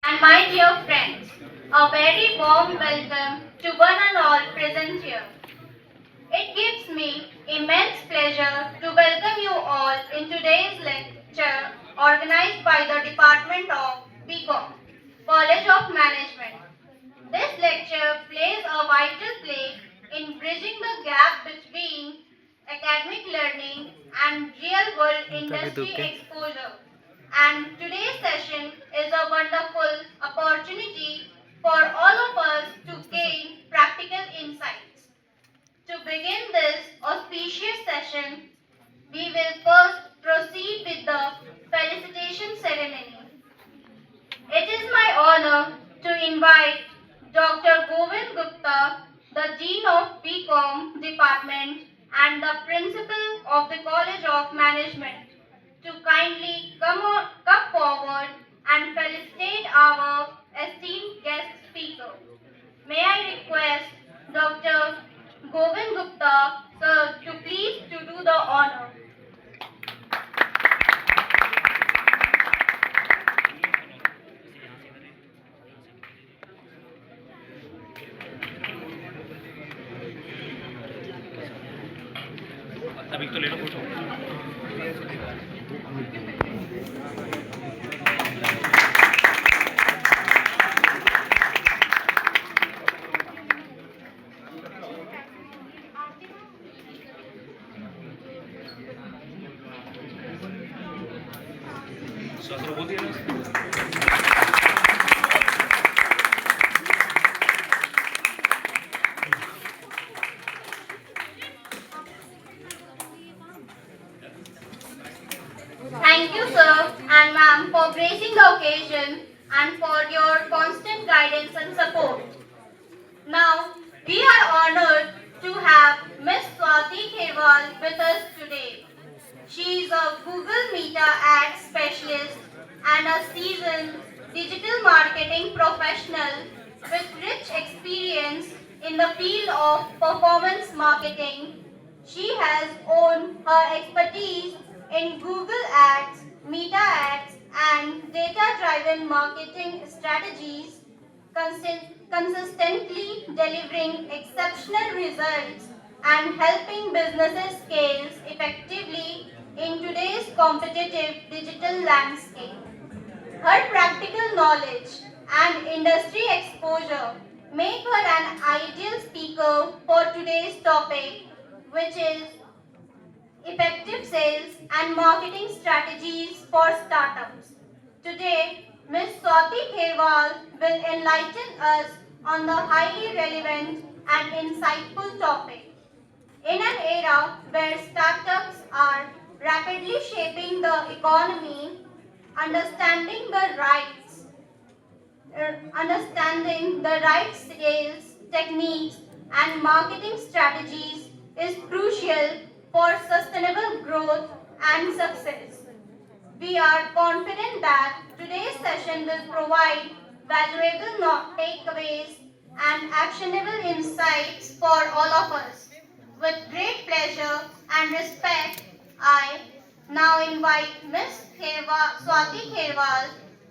And my dear friends, a very warm welcome to one and all present here. It gives me immense pleasure to welcome you all in today's lecture organized by the Department of BCom, College of Management. This lecture plays a vital place in bridging the gap between academic learning and real world industry exposure. And today's session is a wonderful opportunity for all of us to gain practical insights. To begin this auspicious session, we will first proceed with the felicitation ceremony. It is my honor to invite Dr. Govind Gupta, the Dean of BCom Department and the Principal of the College of Management, to kindly come forward and felicitate our esteemed guest speaker. May I request Dr. Govind Gupta, sir, to please to do the honor. अभी तो ले लो photo. सत्र बोल दिया ना। Thank you, sir and ma'am, for gracing the occasion and for your constant guidance and support. Now, we are honored to have Miss Swati Kherwal with us today. She is a Google Meta Ads specialist and a seasoned digital marketing professional with rich experience in the field of performance marketing. She has honed her expertise in Google Ads, Meta Ads, and data-driven marketing strategies, consistently delivering exceptional results and helping businesses scale effectively in today's competitive digital landscape. Her practical knowledge and industry exposure make her an ideal speaker for today's topic, which is effective sales and marketing strategies for startups. Today, Ms. Swati Kherwal will enlighten us on the highly relevant and insightful topic. In an era where startups are rapidly shaping the economy, understanding the rights understanding the right sales techniques and marketing strategies is crucial for sustainable growth and success. We are confident that today's session will provide valuable takeaways and actionable insights for all of us. With great pleasure and respect, I now invite Ms. Swati Kherwal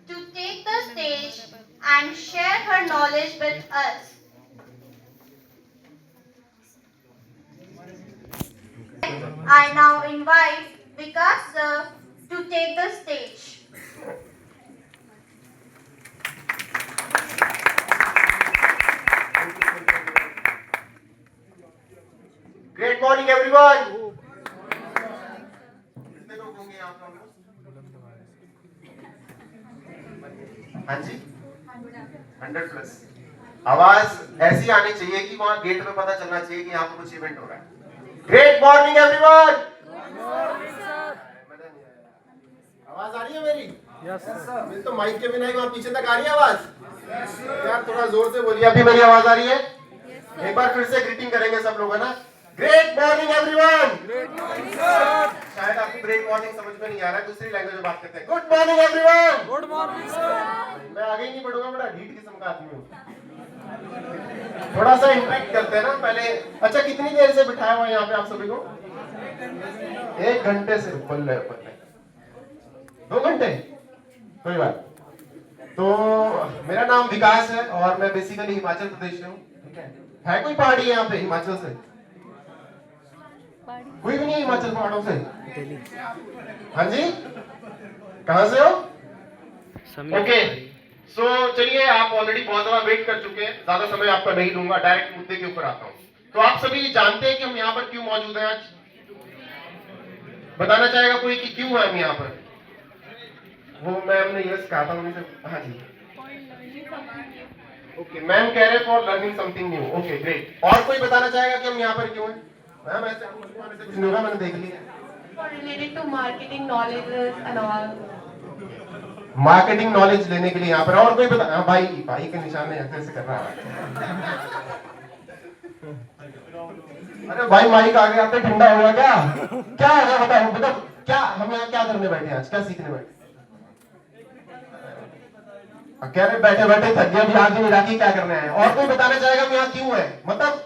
to take the stage and share her knowledge with us. I now invite Vikas sir to take the stage. Great morning, everyone. कितने लोग होंगे यहाँ पर? हाँ जी, 100 plus. आवाज ऐसी आनी चाहिए कि वहाँ गेट में पता चलना चाहिए कि यहाँ पर कुछ इवेंट हो रहा है। Great morning, everyone. आवाज आ रही है मेरी? Yes sir. मेरी तो माइक के बिना ही वहाँ पीछे तक आ रही है आवाज। यार थोड़ा जोर से बोलिए। अभी मेरी आवाज आ रही है? एक बार फिर से ग्रीटिंग करेंगे सब लोग, है ना? Great morning everyone. Good morning sir. शायद आपको ग्रेट मॉर्निंग समझ में नहीं आ रहा है, दूसरी लैंग्वेज में बात करते हैं। Good morning everyone. Good morning sir. मैं आगे ही नहीं बढ़ूंगा, बड़ा ढीठ किस्म का आदमी हूँ। थोड़ा सा इंटरेक्ट करते हैं ना पहले। अच्छा, कितनी देर से बिठाया हुआ है यहाँ पे आप सभी को? 1 घंटे से। बल्ले बल्ले। 2 घंटे? कोई बात। तो मेरा नाम विकास है और मैं बेसिकली हिमाचल प्रदेश से हूँ। ठीक है कोई पहाड़ी यहाँ पे हिमाचल से? कोई भी नहीं है हिमाचल पहाड़ों से? हाँ जी, कहाँ से हो? ओके सो चलिए, आप ऑलरेडी बहुत ज्यादा वेट कर चुके हैं, ज्यादा समय आपका नहीं लूंगा, डायरेक्ट मुद्दे के ऊपर आता हूँ। तो आप सभी जानते हैं कि हम यहाँ पर क्यों मौजूद हैं आज? बताना चाहेगा कोई कि क्यों है हम यहाँ पर? वो मैम ने यस कहा था उनसे। हाँ जी, ओके मैम कह रहे for learning something new. Okay great. और कोई बताना चाहेगा कि हम यहाँ पर क्यों हैं? मैम ऐसे कुछ नहीं होगा, मैंने देख लिया। For related to marketing knowledge and all. Marketing knowledge लेने के लिए यहाँ पर। और कोई बता? हाँ, भाई के निशाने ऐसे ऐसे कर रहा है। अरे भाई माइक आ गया, आपने ठंडा हुआ क्या है बताओ, मतलब क्या हम यहाँ क्या करने बैठे हैं आज, क्या सीखने बैठे? कह रहे बैठे बैठे थक गया, बिहार की मिराकी क्या करने आए? और कोई बताना चाहेगा हम यहाँ क्यों है? मतलब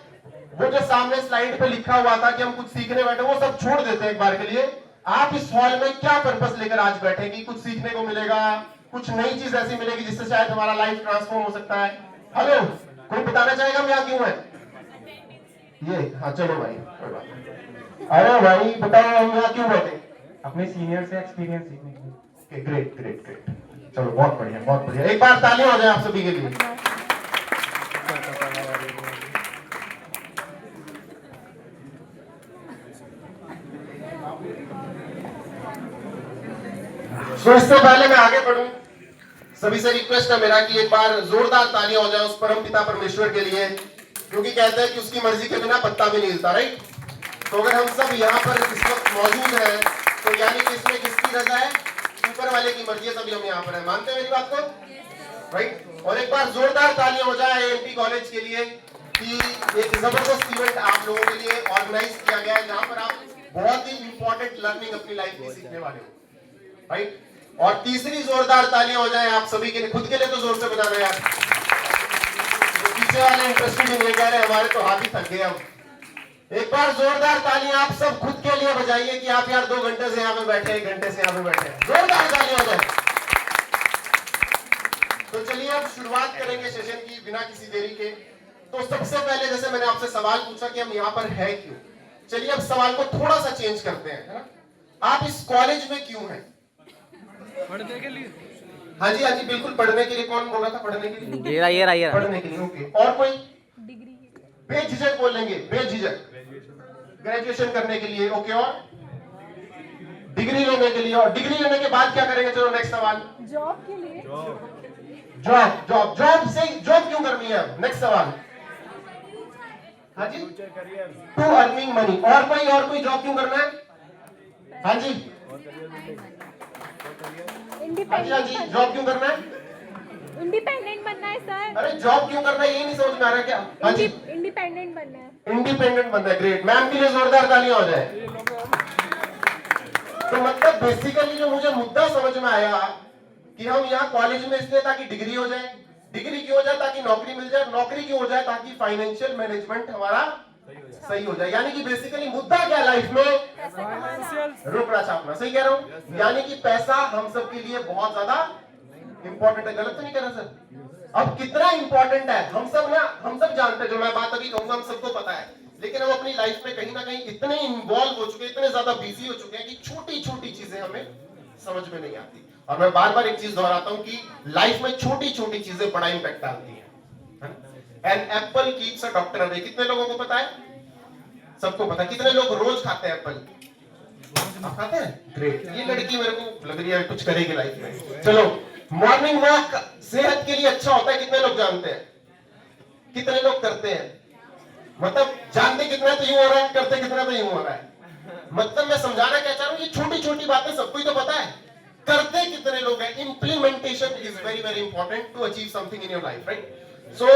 वो जो सामने स्लाइड पे लिखा हुआ था कि हम कुछ सीखने बैठे, वो सब छोड़ देते हैं एक बार के लिए। आप इस हॉल में क्या पर्पस लेकर आज बैठे कि कुछ सीखने को मिलेगा, कुछ नई चीज ऐसी मिलेगी जिससे शायद हमारा लाइफ ट्रांसफॉर्म हो सकता है। हेलो, कोई बताना चाहेगा हम यहाँ क्यों है? ये हाँ चलो भाई, कोई बात नहीं। अरे भाई बताओ हम यहाँ क्यों बैठे? अपने सीनियर से एक्सपीरियंस सीखने के लिए। ओके ग्रेट ग्रेट ग्रेट, चलो बहुत बढ़िया बहुत बढ़िया। एक बार तालियां हो जाए आप सभी के लिए। तो इससे पहले मैं आगे बढ़ूं, सभी से रिक्वेस्ट है मेरा कि एक बार जोरदार तालियां हो जाए उस परम पिता परमेश्वर के लिए, क्योंकि कहते हैं कि उसकी मर्जी के बिना पत्ता भी नहीं हिलता, राइट? तो अगर हम सब यहाँ पर इस वक्त मौजूद हैं तो यानी कि इसमें किसकी रजा है? ऊपर वाले की मर्जी है, तभी हम यहाँ पर हैं। मानते हैं मेरी बात को, राइट? और एक बार जोरदार तालियां हो जाए एएमपी कॉलेज के लिए कि एक जबरदस्त इवेंट आप लोगों के लिए ऑर्गेनाइज किया गया है जहां पर आप बहुत ही इंपॉर्टेंट लर्निंग अपनी लाइफ की सीखने वाले हो, राइट? और तीसरी जोरदार तालियां हो जाए आप सभी के लिए, खुद के लिए तो जोर से बजाना यार। तो पीछे वाले इंटरेस्टेड नहीं कह रहे, हमारे तो हाथ ही थक गए हम। एक बार जोरदार तालियां आप सब खुद के लिए बजाइए कि आप यार 2 घंटे से यहाँ पे बैठे, 1 घंटे से यहाँ पे बैठे। जोरदार तालियां हो जाए। तो चलिए अब शुरुआत करेंगे सेशन की बिना किसी देरी के। तो सबसे पहले जैसे मैंने आपसे सवाल पूछा कि हम यहाँ पर है क्यों, चलिए अब सवाल को थोड़ा सा चेंज करते हैं, है ना? आप इस कॉलेज में क्यों हैं? पढ़ने के लिए। हाँ जी बिल्कुल, पढ़ने के लिए। कौन बोल रहा था पढ़ने के लिए? ये पढ़ने के लिए, ओके। और कोई? बेझिझक बोलेंगे, बेझिझक ग्रेजुएशन करने के लिए, ओके। और डिग्री लेने के लिए। और डिग्री लेने के बाद क्या करेंगे? चलो नेक्स्ट सवाल। जॉब के लिए। जॉब से जॉब क्यों करनी है? नेक्स्ट सवाल। हाँ जी, टू अर्निंग मनी। और कोई जॉब क्यों करना है? हाँ जी हाँ जी, जॉब क्यों करना है? इंडिपेंडेंट बनना है सर। अरे जॉब क्यों करना है ये नहीं समझ में आ रहा क्या? हाँ जी, इंडिपेंडेंट बनना है। इंडिपेंडेंट बनना है, ग्रेट। मैम के लिए जोरदार तालियां हो जाए। तो मतलब बेसिकली जो मुझे मुद्दा समझ में आया कि हम यहाँ कॉलेज में इसलिए ताकि डिग्री हो जाए, डिग्री क्यों हो जाए? ताकि नौकरी मिल जाए, नौकरी क्यों हो जाए? ताकि फाइनेंशियल मैनेजमेंट हमारा सही हो जाए। यानी कि बेसिकली मुद्दा क्या लाइफ में? रुकना छापना। सही कह रहा हूँ? यानी कि पैसा हम सब के लिए बहुत ज्यादा इंपॉर्टेंट है। गलत तो नहीं कह रहा सर? अब कितना इंपॉर्टेंट है हम सब जानते हैं, जो मैं बात अभी कहूंगा हम सबको पता है, लेकिन हम अपनी लाइफ में कहीं ना कहीं इतने इन्वॉल्व हो चुके हैं, इतने ज्यादा बिजी हो चुके हैं कि छोटी छोटी चीजें हमें समझ में नहीं आती। और मैं बार बार एक चीज दोहराता हूं कि लाइफ में छोटी छोटी चीजें बड़ा इंपैक्ट डालती हैं। An apple keeps a doctor away. कितने लोगों को पता है? सबको पता है। कितने लोग रोज खाते हैं एप्पल? आप खाते हैं? ग्रेट। ये लड़की मेरे को लग रही है कुछ करेगी लाइफ में। चलो, मॉर्निंग वॉक सेहत के लिए अच्छा होता है, कितने लोग जानते हैं? कितने लोग करते हैं? मतलब जानते कितना तो यूं हो रहा है, करते कितना तो यूं हो रहा है। मतलब मैं समझाना क्या चाह रहा हूं, ये छोटी छोटी बातें सबको ही तो पता है, करते कितने लोग हैं? Implementation is very very important to achieve something in your life, right? So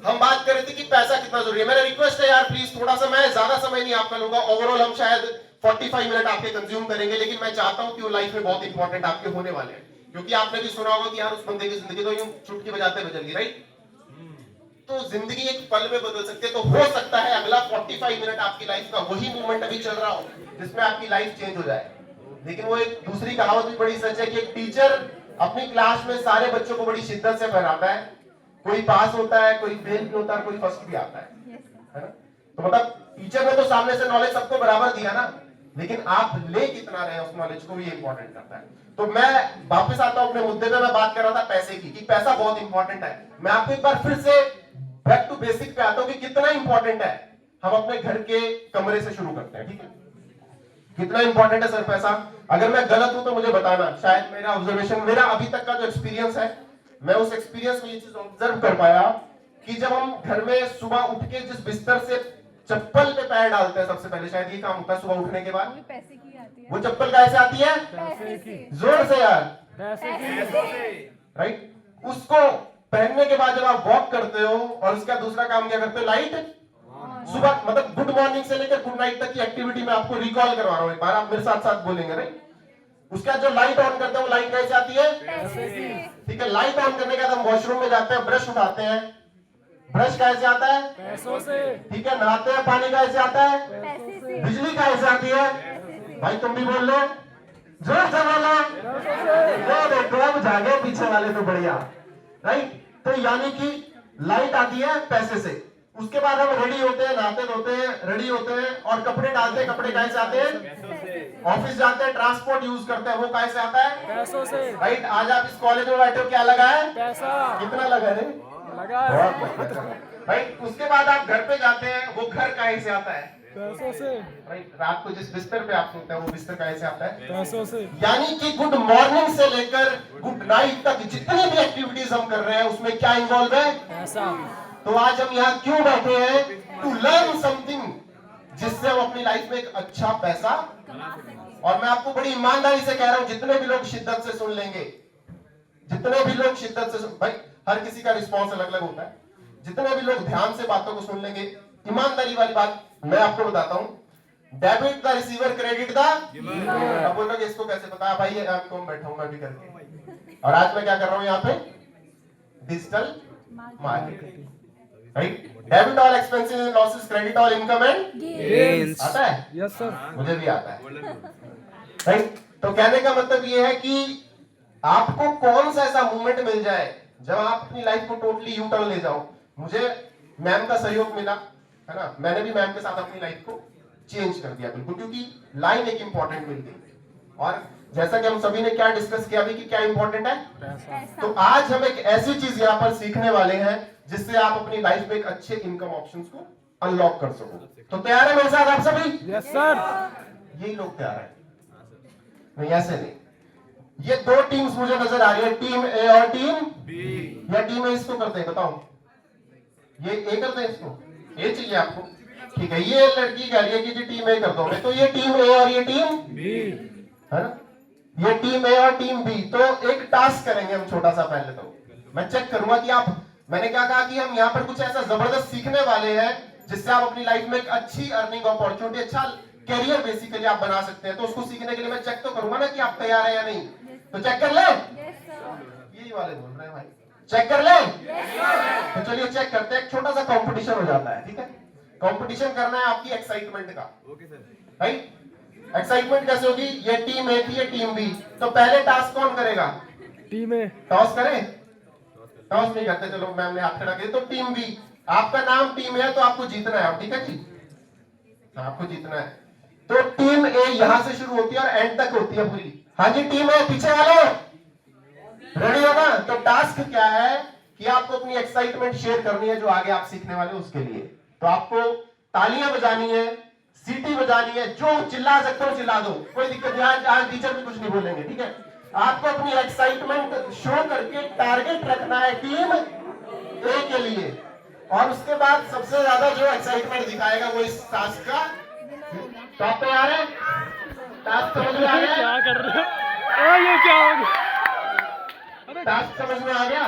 हम बात कर रहे थे कि पैसा कितना जरूरी है। मेरा रिक्वेस्ट है यार प्लीज थोड़ा सा, मैं ज्यादा समय नहीं आपका लूंगा। ओवरऑल हम शायद 45 मिनट आपके कंज्यूम करेंगे, लेकिन मैं चाहता हूं कि वो लाइफ में बहुत इंपॉर्टेंट आपके होने वाले हैं, क्योंकि आपने भी सुना होगा कि यार उस बंदे की जिंदगी तो यूं चुटकी बजाते बदल गई, राइट? तो जिंदगी एक पल में बदल सकती है। तो हो सकता है अगला 45 मिनट आपकी लाइफ का वही मूवमेंट अभी चल रहा हो जिसमें आपकी लाइफ चेंज हो जाए। लेकिन वो एक दूसरी कहावत भी बड़ी सच है कि एक टीचर अपनी क्लास में सारे बच्चों को बड़ी शिद्दत से पढ़ाता है, कोई पास होता है, कोई फेल भी होता है, कोई फर्स्ट भी आता है ना? तो मतलब टीचर ने तो सामने से नॉलेज सबको बराबर दिया ना, लेकिन आप ले कितना रहे उस नॉलेज को, ये इंपॉर्टेंट करता है। तो मैं वापस आता हूं अपने मुद्दे पे। मैं बात कर रहा था पैसे की, कि पैसा बहुत इंपॉर्टेंट है। मैं आपको एक बार फिर से बैक टू बेसिक पे आता हूं कि कितना इंपॉर्टेंट है। हम अपने घर के कमरे से शुरू करते हैं, ठीक है? कितना इंपॉर्टेंट है सर पैसा? अगर मैं गलत हूं तो मुझे बताना। शायद मेरा ऑब्जर्वेशन, मेरा अभी तक का जो एक्सपीरियंस है, मैं उस एक्सपीरियंस में ये चीज ऑब्जर्व कर पाया कि जब हम घर में सुबह उठ के जिस बिस्तर से चप्पल पे पैर डालते हैं, सबसे पहले शायद ये काम होता है सुबह उठने के बाद, पैसे की आती है। वो चप्पल कैसे आती है? पैसे की। जोर से यार, पैसे राइट? उसको पहनने के बाद जब आप वॉक करते हो, और उसका दूसरा काम क्या करते हो? लाइट सुबह, मतलब गुड मॉर्निंग से लेकर गुड नाइट तक की एक्टिविटी में आपको रिकॉल करवा रहा हूं एक बार, आप मेरे साथ साथ बोलेंगे, राइट? उसका जो लाइट ऑन करते हैं वो लाइट कैसे आती है? पैसे की। ठीक है, लाइट ऑन करने के बाद हम वॉशरूम में जाते हैं, ब्रश उठाते हैं, ब्रश कैसे आता है? पैसों से। ठीक है, नहाते हैं, पानी कैसे आता है? पैसे से। बिजली कैसे आती है? भाई तुम भी बोल लो, जोर से बोलो। वो देखो अब जागे पीछे वाले तो बढ़िया, राइट? तो यानी कि लाइट आती है पैसे से। उसके बाद हम रेडी होते हैं, नहाते धोते हैं, रेडी होते हैं और कपड़े डालते हैं। कपड़े कैसे आते हैं? ऑफिस जाते हैं, ट्रांसपोर्ट यूज करते हैं, वो कैसे आता है? पैसों से। राइट? आज आप इस कॉलेज में बैठे हो, क्या लगा है? पैसा कितना लगा है? लगा है। राइट? उसके बाद आप घर पे जाते हैं, वो घर कैसे आता है? पैसों से। राइट? रात को जिस बिस्तर पे आप सोते हैं वो बिस्तर कैसे आता है? पैसों से। यानी कि गुड मॉर्निंग से लेकर गुड नाइट तक जितनी भी एक्टिविटीज हम कर रहे हैं उसमें क्या इन्वॉल्व है? पैसा। तो आज हम यहाँ क्यों बैठे हैं? टू लर्न समथिंग, जिससे हम अपनी लाइफ में एक अच्छा पैसा, और मैं आपको बड़ी ईमानदारी से कह रहा हूं, जितने भी लोग शिद्दत से सुन लेंगे, जितने भी लोग शिद्दत से भाई हर किसी का रिस्पॉन्स अलग अलग होता है, जितने भी लोग ध्यान से बातों को सुन लेंगे, ईमानदारी वाली बात मैं आपको बताता हूं, debit the receiver, credit the. अब बोल रहे इसको कैसे पता? भाई आपको बैठा हूं मैं भी करके, और आज मैं क्या कर रहा हूं यहाँ पे? Digital marketing, right? Debit all expenses and losses, credit all income and gains. आता है? Yes sir. मुझे भी आता है, राइट? तो कहने का मतलब ये है कि आपको कौन सा ऐसा मूवमेंट मिल जाए जब आप अपनी लाइफ को टोटली यू टर्न ले जाओ। मुझे मैम का सहयोग मिला, है ना? मैंने भी मैम के साथ अपनी लाइफ को चेंज कर दिया बिल्कुल, क्योंकि लाइन एक इंपॉर्टेंट मिल गई। और जैसा कि हम सभी ने क्या डिस्कस किया अभी कि क्या इंपॉर्टेंट है, तो आज हम एक ऐसी चीज यहाँ पर सीखने वाले हैं जिससे आप अपनी लाइफ में एक अच्छे इनकम ऑप्शंस को अनलॉक कर सको। तो तैयार है मेरे साथ आप सभी? Yes sir. यही लोग तैयार है, नहीं ऐसे नहीं। ये दो टीम्स मुझे नजर आ रही है, टीम ए और टीम बी, या टीम ए इसको करते हैं? बताओ, ये ए करते हैं इसको? ए चाहिए आपको? ठीक है, ये लड़की कह रही है कि जी टीम ए कर दो। तो ये टीम ए और ये टीम बी, है ना? ये टीम ए और टीम बी। तो एक टास्क करेंगे हम छोटा सा। पहले तो मैं चेक करूंगा कि आप, मैंने क्या कहा कि हम यहाँ पर कुछ ऐसा जबरदस्त सीखने वाले हैं जिससे आप अपनी लाइफ में एक अच्छी अर्निंग अपॉर्चुनिटी, अच्छा कैरियर बेसिकली आप बना सकते हैं। तो उसको सीखने के लिए मैं चेक तो करूंगा ना कि आप तैयार है या नहीं। तो चेक कर ले, यही वाले बोल रहे हैं भाई, चेक कर ले। तो चलिए चेक करते हैं। एक छोटा सा कंपटीशन हो जाता है, ठीक है? कंपटीशन करना है आपकी एक्साइटमेंट का, राइट? एक्साइटमेंट कैसे होगी? ये टीम ए थी, ये टीम बी। तो पहले टास्क कौन करेगा? टीम ए। टॉस करें? टॉस नहीं करते, चलो मैम ने हाथ खड़ा किया। तो टीम बी, आपका नाम टीम है तो आपको जीतना है, ठीक है जी? आपको जीतना है। तो टीम ए यहां से शुरू होती है और एंड तक होती है पूरी। हाँ जी टीम ए, पीछे वाले रेडी हो ना? तो टास्क क्या है कि आपको अपनी एक्साइटमेंट शेयर करनी है जो आगे आप सीखने वाले हो उसके लिए। तो आपको तालियां बजानी है, सीटी बजानी है, जो चिल्ला सकते हो चिल्ला दो, कोई दिक्कत नहीं। आज टीचर भी कुछ नहीं बोलेंगे, ठीक है? आपको अपनी एक्साइटमेंट शो करके टारगेट रखना है टीम ए के लिए, और उसके बाद सबसे ज्यादा जो एक्साइटमेंट दिखाएगा वो इस टास्क का टॉप पे आ रहा है। टास्क समझ में आ गया? क्या कर रहे हो? ये क्या हो गया? टास्क समझ में आ गया?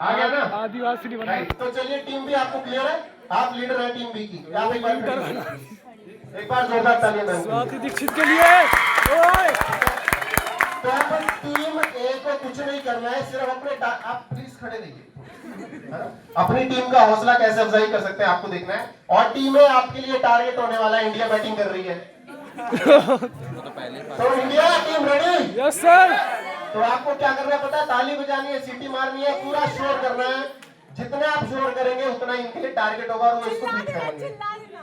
आ गया ना? आदिवासी नहीं बना। राइट। तो चलिए टीम बी आपको क्लियर है, आप लीडर है टीम बी की। आप एक बार जोरदार तालियां दें स्वाति दीक्षित के लिए। ओए तो अपन टीम ए को कुछ नहीं करना है, सिर्फ अपने आप प्लीज खड़े रहिए, है ना? अपनी टीम का हौसला कैसे अफजाई कर सकते हैं आपको देखना है। और टीम ए आपके लिए टारगेट होने वाला है, इंडिया बैटिंग कर रही है। तो India team ready? Yes sir. तो आपको क्या करना है पता है? ताली बजानी है, सीटी मारनी है, पूरा शोर करना है। जितना आप शोर करेंगे उतना इनके लिए टारगेट होगा और वो इसको बीट करेंगे।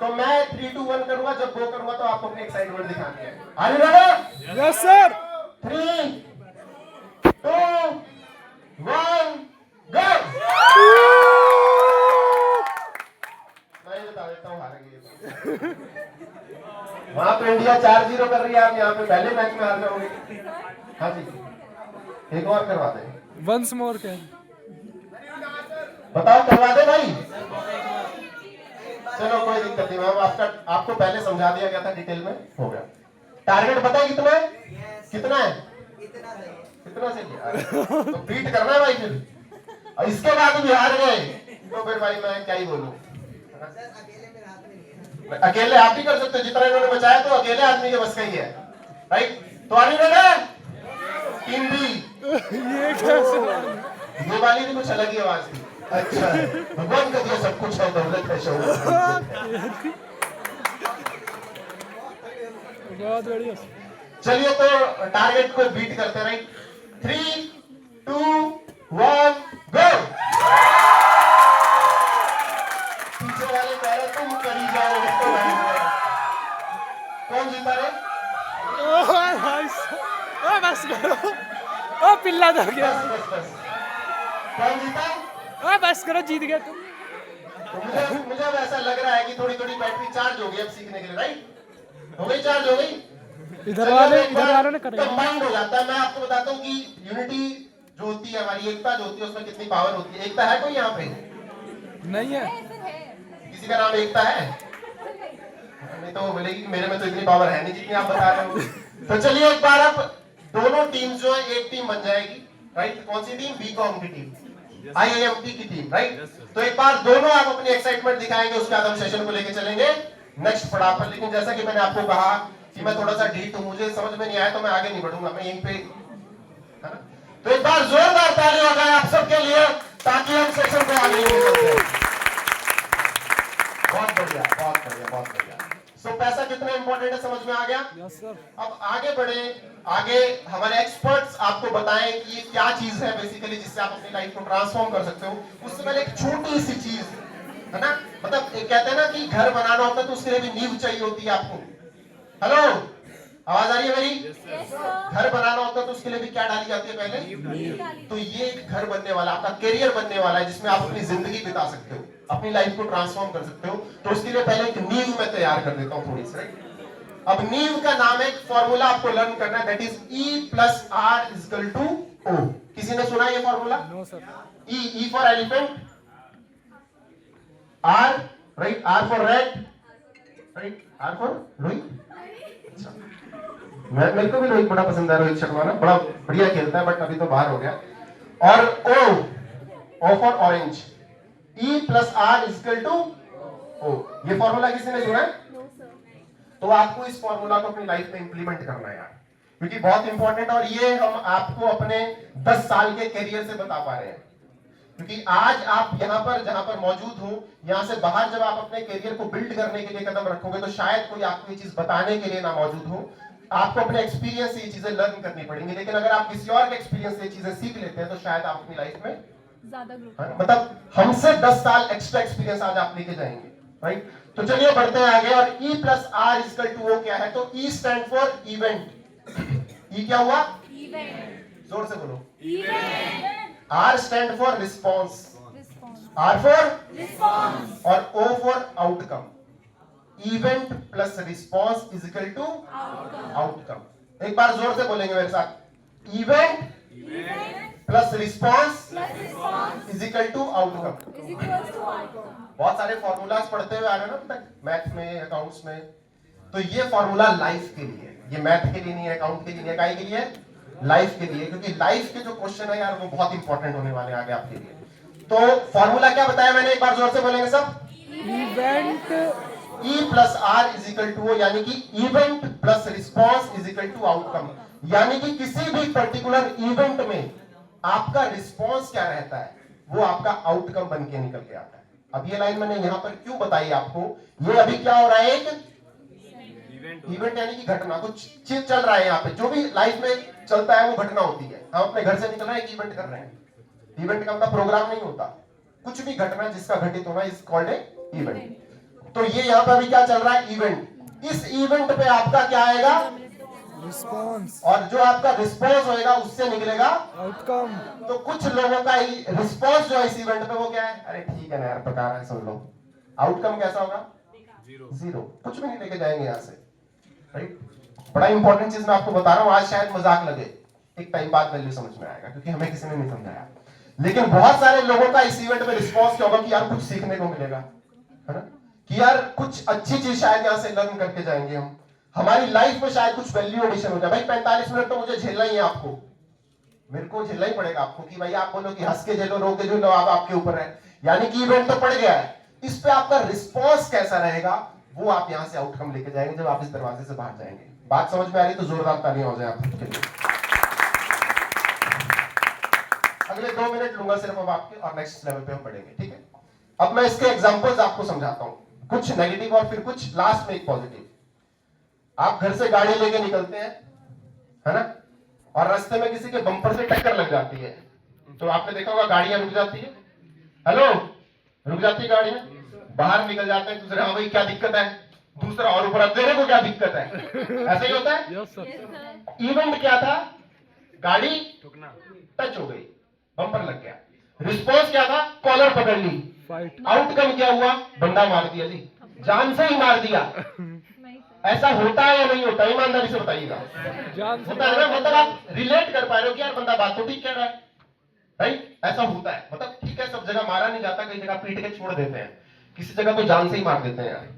तो मैं 3 2 1 करूंगा, जब गो करूंगा तो आपको अपनी एक्साइटमेंट दिखानी है। Are you ready? Yes sir. 3 2 1 go. मैं ये बता देता हूँ हारेंगे। वहां पे इंडिया 4-0 कर रही है, आप यहाँ पे पहले मैच में हार जाओगे। हाँ जी, एक और करवा दें। Once more can. बताओ करवा दे भाई। चलो कोई दिक्कत नहीं मैम, आपको पहले समझा दिया गया था, डिटेल में हो गया। टारगेट बताए कितना है? कितना है? कितना से किया? तो बीट करना है भाई फिर। और इसके बाद भी हार गए तो फिर भाई मैं क्या ही बोलूं। अकेले आप ही कर सकते हो, जितना इन्होंने बचाया तो अकेले आदमी के बस का ही है, राइट? तो आने लगा टीम बी। ये वाली भी कुछ अलग ही आवाज थी। अच्छा, भगवान का दिया सब कुछ है, दौलत है, शौहरत। बहुत बढ़िया। चलिए तो टारगेट को बीट करते हैं, राइट? 3 2 1 गो। पीछे वाले कह रहे तुम करी जाओ उसको। कौन जीता रे? बस करो। ओ पिल्ला दो गया। बस। कौन जीता? बस करो, जीत गया तुम। तो मुझे अब ऐसा लग रहा है कि थोड़ी थोड़ी बैटरी चार्ज हो गई अब सीखने के लिए, राइट? हो गई, चार्ज हो गई। इधर वालों ने करेगा। कंबाइंड हो जाता है। मैं आपको बताता हूँ कि यूनिटी जो होती है, हमारी एकता जो होती है, उसमें कितनी पावर होती है। एकता है कोई यहाँ पे? नहीं है। किसी का नाम एकता है? नहीं तो बोलेगी मेरे में तो इतनी पावर है नहीं जितनी आप बता रहे हो। तो चलिए एक बार अब दोनों टीम जो है एक टीम बन जाएगी, राइट? कौन सी टीम? बीकॉम की टीम, IIMT की टीम, राइट? तो एक बार दोनों आप अपनी एक्साइटमेंट दिखाएंगे, उसके बाद हम सेशन को लेके चलेंगे नेक्स्ट पड़ाव पर। लेकिन जैसा कि मैंने आपको कहा कि मैं थोड़ा सा ढीठ हूं, मुझे समझ में नहीं आया तो मैं आगे नहीं बढ़ूंगा, मैं यहीं पे, है ना? तो एक बार जोरदार ताली हो जाए आप सबके लिए ताकि हम सेशन को आगे बढ़ सकें। बहुत बढ़िया, बहुत बढ़िया, बहुत बढ़िया। सो पैसा कितना इंपॉर्टेंट है समझ में आ गया? Yes sir. अब आगे बढ़े, आगे हमारे एक्सपर्ट्स आपको बताएं कि ये क्या चीज है बेसिकली जिससे आप अपनी लाइफ को ट्रांसफॉर्म कर सकते हो। उससे पहले एक छोटी सी चीज है ना, मतलब कहते हैं ना कि घर बनाना होता है तो उसके लिए भी नींव चाहिए होती है आपको। हेलो, आवाज आ रही है मेरी? घर बनाना होता है तो उसके लिए भी क्या डाली जाती है पहले? तो ये एक घर बनने वाला, आपका करियर बनने वाला है जिसमें आप अपनी जिंदगी बिता सकते हो, अपनी लाइफ को ट्रांसफॉर्म कर सकते हो। तो उसके लिए पहले एक नींव मैं तैयार कर देता हूँ थोड़ी सी। अब नींव का नाम है, एक फॉर्मूला आपको लर्न करना है, दैट इज E+R=O। किसी ने सुना ये formula? No sir. E for elephant, R, right? R for red, right? R for Rohit. मेरे को भी रोहित बड़ा पसंद है, रोहित शर्मा ना, बड़ा बढ़िया खेलता है, बट अभी तो बाहर हो गया। और O फॉर ऑरेंज। E+R=O। ये फॉर्मूला किसी ने सुना है? तो आपको इस फॉर्मूला को अपनी लाइफ में इंप्लीमेंट करना है यार, क्योंकि बहुत इंपॉर्टेंट। और ये हम आपको अपने 10 साल के करियर से बता पा रहे हैं, क्योंकि आज आप यहाँ पर जहां पर मौजूद हो, यहाँ से बाहर जब आप अपने करियर को बिल्ड करने के लिए कदम रखोगे तो शायद कोई आपको ये चीज बताने के लिए ना मौजूद हो। आपको अपने एक्सपीरियंस से ये चीजें लर्न करनी पड़ेंगी, लेकिन अगर आप किसी और के एक्सपीरियंस से ये चीजें सीख लेते हैं तो शायद आप अपनी लाइफ में ज्यादा ग्रो, मतलब हमसे 10 साल एक्स्ट्रा एक्सपीरियंस आज आप लेके जाएंगे, राइट? तो चलिए बढ़ते हैं आगे। और E+R=O क्या है? तो E stand for event. E क्या हुआ? इवेंट। जोर से बोलो। Event. R stand for response, R for response, और O for outcome. Event plus response is equal to outcome. एक बार जोर से बोलेंगे मेरे साथ, event plus response is equal to outcome. बहुत सारे फॉर्मूलाज पढ़ते हुए आ रहे हैं ना तक, मैथ में, अकाउंट्स में। तो ये फॉर्मूला लाइफ के लिए, ये मैथ के लिए नहीं है, अकाउंट के लिए नहीं है, काहे के लिए? लाइफ के लिए, क्योंकि लाइफ के जो क्वेश्चन है यार वो बहुत इंपॉर्टेंट होने वाले आगे आपके लिए। तो फॉर्मूला क्या बताया मैंने, एक बार जोर से बोलेंगे सब? इवेंट E+R=O, यानी कि event plus response is equal to outcome. यानी कि किसी भी पर्टिकुलर इवेंट में आपका रिस्पॉन्स क्या रहता है, वो आपका आउटकम बन के निकल के आता है। अब ये लाइन मैंने यहां पर क्यों बताई आपको, ये अभी क्या हो रहा है, एक इवेंट यानी कि घटना, कुछ चीज चल रहा है यहाँ पे, जो भी लाइफ में चलता है वो घटना होती है। हम अपने घर से निकल रहे हैं, एक इवेंट कर रहे हैं। इवेंट का मतलब प्रोग्राम नहीं होता, कुछ भी घटना जिसका घटित होना इज कॉल्ड ए इवेंट। तो ये यहाँ पे अभी क्या चल रहा है, इवेंट। इस इवेंट पे आपका क्या आएगा, रिस्पॉन्स, और जो आपका रिस्पॉन्स होएगा उससे निकलेगा आउटकम। तो कुछ लोगों का रिस्पॉन्स जो है इस इवेंट पे वो क्या है, अरे ठीक है ना यार, बता रहे हैं सुन लो। आउटकम कैसा होगा, जीरो, कुछ भी नहीं लेके जाएंगे यहाँ से, राइट। बड़ा इंपॉर्टेंट चीज मैं आपको बता रहा हूँ, आज शायद मजाक लगे, एक टाइम बाद वैल्यू समझ में आएगा, क्योंकि हमें किसी ने नहीं समझाया। लेकिन बहुत सारे लोगों का इस इवेंट में रिस्पॉन्स क्या होगा कि यार कुछ सीखने को मिलेगा, है ना, कि यार कुछ अच्छी चीज शायद यहाँ से लर्न करके जाएंगे हम, हमारी लाइफ में शायद कुछ वैल्यू एडिशन हो जाए। भाई 45 मिनट तो मुझे झेलना ही है, आपको, मेरे को झेलना ही पड़ेगा आपको, कि भाई आप बोलो कि हंस के झेलो, रो के झेलो, आप आपके ऊपर है, यानी कि इवेंट तो पड़ गया है। इस पे आपका रिस्पॉन्स कैसा रहेगा वो आप यहां से आउटकम लेके जाएंगे जब आप इस दरवाजे से बाहर जाएंगे। बात समझ में आ रही तो जोरदार तालियां हो जाए आप सबके लिए। अगले 2 मिनट लूंगा सिर्फ अब आपके, और नेक्स्ट लेवल पे हम बढ़ेंगे, ठीक है। अब मैं इसके एग्जांपल्स आपको समझाता हूं, कुछ नेगेटिव और फिर कुछ लास्ट में एक पॉजिटिव। आप घर से गाड़ी लेके निकलते हैं, है ना, और रास्ते में किसी के बम्पर से टक्कर लग जाती है, तो आपने देखा होगा गाड़ियां रुक जाती है, हेलो, रुक जाती है गाड़ियां, बाहर निकल जाते हैं दूसरे, हाँ भाई क्या दिक्कत है, दूसरा और ऊपर तेरे को क्या दिक्कत है, ऐसा ही होता है। Yes sir. इवेंट क्या था, गाड़ी टच हो गई, बम्पर लग गया, रिस्पॉन्स क्या था, कॉलर पकड़ ली, फाइट। आउटकम क्या हुआ, बंदा मार दिया जी, जान से ही मार दिया। ऐसा होता है या नहीं होता, ईमानदारी से बताइएगा। जान से होता है ना, मतलब आप रिलेट कर पा रहे हो कि यार बंदा बात तो ठीक कह रहा है, राइट, ऐसा होता है। मतलब ठीक है, सब जगह मारा नहीं जाता, कई जगह पीट के छोड़ देते हैं, किसी जगह तो जान से ही मार देते हैं यार।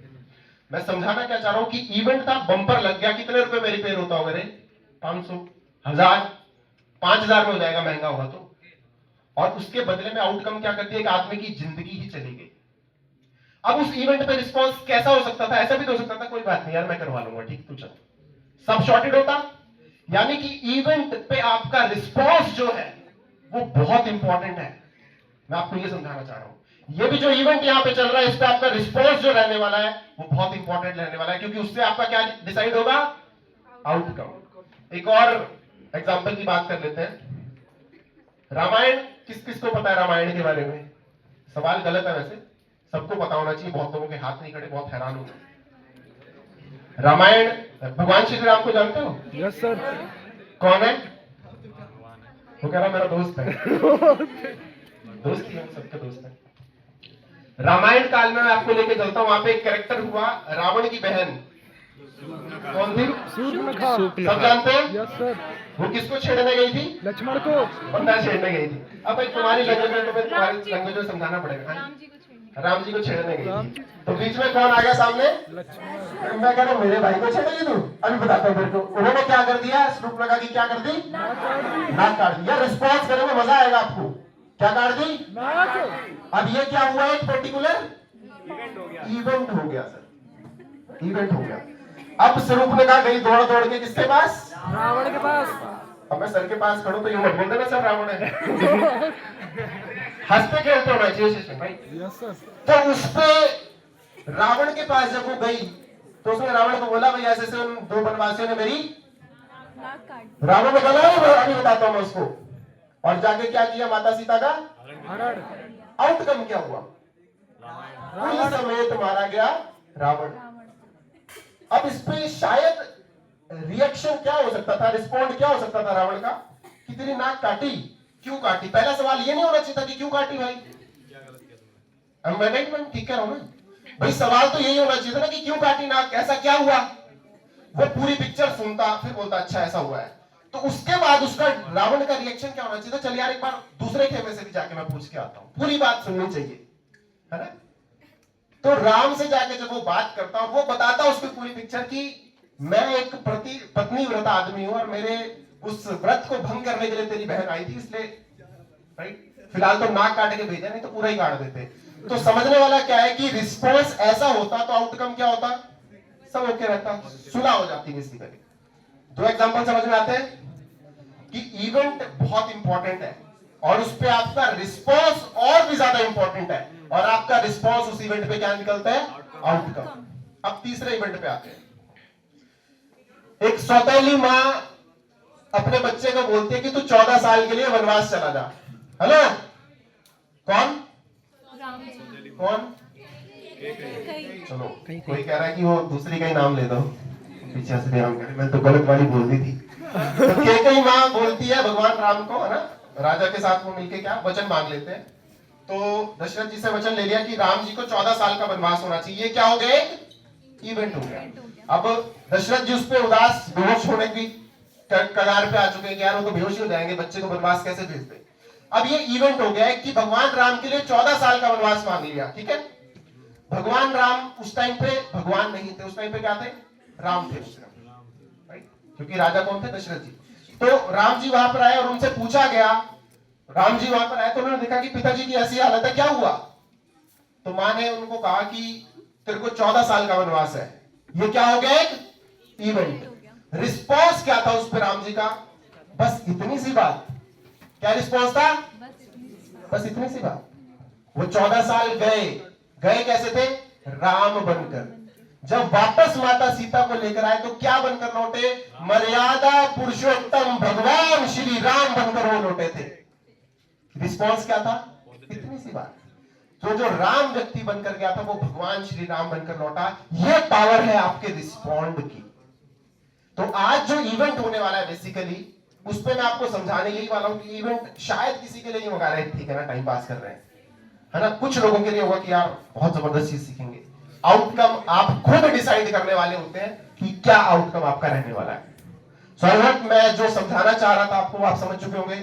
मैं समझाना क्या चाह रहा हूं कि इवेंट था, बम्पर लग गया, कितने रुपए में रिपेयर होता होगा रे, 500, 1000, 5000 में हो जाएगा, महंगा होगा तो। और उसके बदले में आउटकम क्या करती है, एक आदमी की जिंदगी ही चली गई। अब उस इवेंट पे रिस्पॉन्स कैसा हो सकता था, ऐसा भी तो हो सकता था, कोई बात नहीं यार मैं करवा लूंगा, ठीक, तू चल, सब शॉर्टेड होता। यानी कि इवेंट पे आपका रिस्पॉन्स जो है वो बहुत इंपॉर्टेंट है। मैं आपको ये समझाना चाह रहा हूं, ये भी जो इवेंट यहां पे चल रहा है, इस पे आपका रिस्पॉन्स जो रहने वाला है वो बहुत इंपॉर्टेंट रहने वाला है, क्योंकि उससे आपका क्या डिसाइड होगा, आउटकम। एक और एग्जांपल की बात कर लेते हैं, रामायण, किस किस को पता है रामायण के बारे में? सवाल गलत है वैसे, सबको पता होना चाहिए, बहुत लोगों के हाथ नहीं खड़े, बहुत हैरान होंगे। रामायण, भगवान श्री राम को जानते हो? Yes sir. कौन है वो? कह रहा मेरा दोस्त है। दोस्त ही हम सबके दोस्त है। रामायण काल में मैं आपको लेके चलता हूं, वहां पे एक कैरेक्टर हुआ, रावण की बहन, कौन थी? सूर्पनखा। सब जानते हैं? Yes sir. वो किसको छेड़ने गई थी? लक्ष्मण को। बंदा छेड़ने गई थी। अब भाई तुम्हारी लैंग्वेज में, तो फिर तुम्हारी लैंग्वेज में समझाना पड़ेगा। राम जी को छेड़ने गई थी, तो बीच में कौन आ गया सामने? लक्ष्मण। मैं कह रहा हूं मेरे भाई को छेड़ेगी तू, अभी बताता हूं तेरे को। उन्होंने क्या कर दिया, सूर्पनखा की क्या कर दी, नाक काट दी। रिस्पॉन्स करेंगे, मजा आएगा आपको। क्या काट दी? नाक। अब ये क्या हुआ, एक पर्टिकुलर इवेंट हो गया सर, इवेंट हो गया। अब सूर्पनखा गई दौड़ दौड़ के किसके पास? रावण के पास। अब मैं सर के पास खड़ू तो ये मत बोल देना सर रावण है। हंसते खेलते होना चाहिए भाई। Yes sir. तो उसपे रावण के पास जब वो गई तो उसने रावण को बोला, भाई ऐसे ऐसे उन 2 वनवासियों ने मेरी रावण ने बोला, अभी बताता हूं मैं उसको। और जाके क्या किया, माता सीता का हरण। आउटकम क्या हुआ, कुल समेत मारा गया रावण। अब इस पे शायद रिएक्शन क्या हो सकता था, रिस्पॉन्ड क्या हो सकता था रावण का, कि तेरी नाक काटी, क्यों काटी? पहला सवाल ये नहीं होना चाहिए था कि क्यों काटी भाई, मैं ठीक कह रहा हूं ना भाई, सवाल तो यही होना चाहिए था ना कि क्यों काटी नाक, ऐसा क्या हुआ। वो पूरी पिक्चर सुनता, फिर बोलता अच्छा ऐसा हुआ है, तो उसके बाद उसका रावण का रिएक्शन क्या होना चाहिए था, चल यार एक बार दूसरे खेमे से भी जाके मैं पूछ के आता हूं, पूरी बात सुननी चाहिए, है ना। तो राम से जाके जब वो बात करता और वो बताता उसकी पूरी पिक्चर की मैं एक पत्नी व्रत आदमी हूं और मेरे उस व्रत को भंग करने के लिए तेरी बहन आई थी, इसलिए राइट, फिलहाल तो नाक काट के भेजा, नहीं तो पूरा ही काट देते। तो समझने वाला क्या है कि रिस्पॉन्स ऐसा होता तो आउटकम क्या होता, सब ओके रहता, सुलह हो जाती बेसिकली। 2 एग्जांपल समझ में आते हैं कि इवेंट बहुत इंपॉर्टेंट है और उस पे आपका रिस्पॉन्स और भी ज्यादा इंपॉर्टेंट है, और आपका रिस्पॉन्स उस इवेंट पे क्या निकलता है, आउटकम। अब तीसरे इवेंट पे आते हैं। एक सौतेली माँ अपने बच्चे को बोलती है कि तू 14 साल के लिए वनवास चला जा। हेलो, कौन कौन? चलो, कोई कह रहा है कि वो दूसरी का ही नाम ले दो, पीछे से ध्यान करें, मैं तो गलत वाली बोल दी थी। तो केकई माँ बोलती है भगवान राम को, है ना, राजा के साथ वो मिलके क्या वचन मांग लेते हैं। तो दशरथ जी से वचन ले लिया कि राम जी को 14 साल का वनवास होना चाहिए। ये क्या हो गया, एक इवेंट हो गया। अब दशरथ जी उस पे उदास बेहोश होने की कगार पे आ चुके हैं कि यार वो तो बेहोश ही हो जाएंगे, बच्चे को वनवास कैसे भेज दे। अब ये इवेंट हो गया है कि भगवान राम के लिए 14 साल का वनवास मांग लिया। ठीक है, भगवान राम उस टाइम पे भगवान नहीं थे, उस टाइम पे क्या थे, राम थे, क्योंकि राजा कौन थे, दशरथ जी। तो राम जी वहां पर आए और उनसे पूछा गया, राम जी वहां पर आए तो उन्होंने देखा कि पिताजी की ऐसी हालत है, क्या हुआ। तो मां ने उनको कहा कि तेरे को 14 साल का वनवास है। ये क्या हो गया, एक इवेंट। रिस्पॉन्स क्या था उस पर राम जी का, बस इतनी सी बात। क्या रिस्पॉन्स था, बस इतनी सी बात। वो 14 साल गए कैसे थे, राम बनकर। जब वापस माता सीता को लेकर आए तो क्या बनकर लौटे, मर्यादा पुरुषोत्तम भगवान श्री राम बनकर वो लौटे थे। रिस्पॉन्स क्या था, इतनी सी बात। तो जो राम व्यक्ति बनकर गया था वो भगवान श्री राम बनकर लौटा। ये पावर है आपके रिस्पॉन्ड की। तो आज जो इवेंट होने वाला है बेसिकली उस पे मैं आपको समझाने यही वाला हूं कि इवेंट शायद किसी के लिए नहीं मंगा रहे, ठीक है ना, टाइम पास कर रहे हैं, है ना। कुछ लोगों के लिए होगा कि यार बहुत जबरदस्त चीज सीखेंगे। आउटकम आप खुद डिसाइड करने वाले होते हैं कि क्या आउटकम आपका रहने वाला है। सो आई होप मैं जो समझाना चाह रहा था आपको आप समझ चुके होंगे।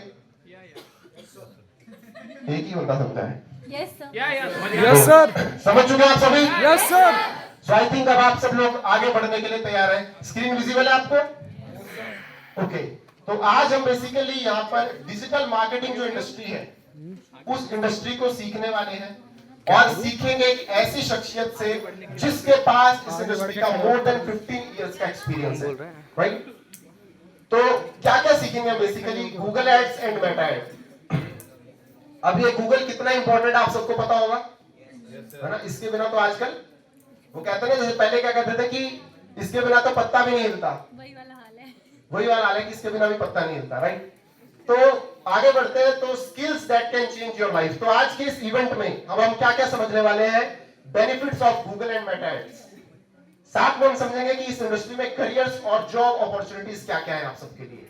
एक ही बंदा समझा है, यस सर, समझ चुके हैं आप सभी, yes sir. So I think अब आप सब लोग आगे बढ़ने के लिए तैयार हैं। स्क्रीन विजिबल है आपको, ओके। तो आज हम बेसिकली यहाँ पर डिजिटल मार्केटिंग जो इंडस्ट्री है उस इंडस्ट्री को सीखने वाले हैं और सीखेंगे एक ऐसी शख्सियत से जिसके पास इस इंडस्ट्री का मोर देन 15 इयर्स का एक्सपीरियंस है, राइट। तो क्या क्या सीखेंगे basically, Google ads and Meta ads. अब ये गूगल कितना इंपॉर्टेंट आप सबको पता होगा, है ना। इसके बिना तो आजकल वो कहते हैं ना, जैसे पहले क्या कहते थे कि इसके बिना तो पत्ता भी नहीं हिलता, वही वाला हाल है कि इसके बिना भी पत्ता नहीं हिलता, राइट। तो आगे बढ़ते हैं। तो skills that can change your life. तो आज के इस इवेंट में अब हम क्या क्या समझने वाले हैं, benefits of Google and Meta ads. साथ में हम समझेंगे कि इस इंडस्ट्री में करियर्स और जॉब अपॉर्चुनिटीज क्या क्या है आप सबके लिए।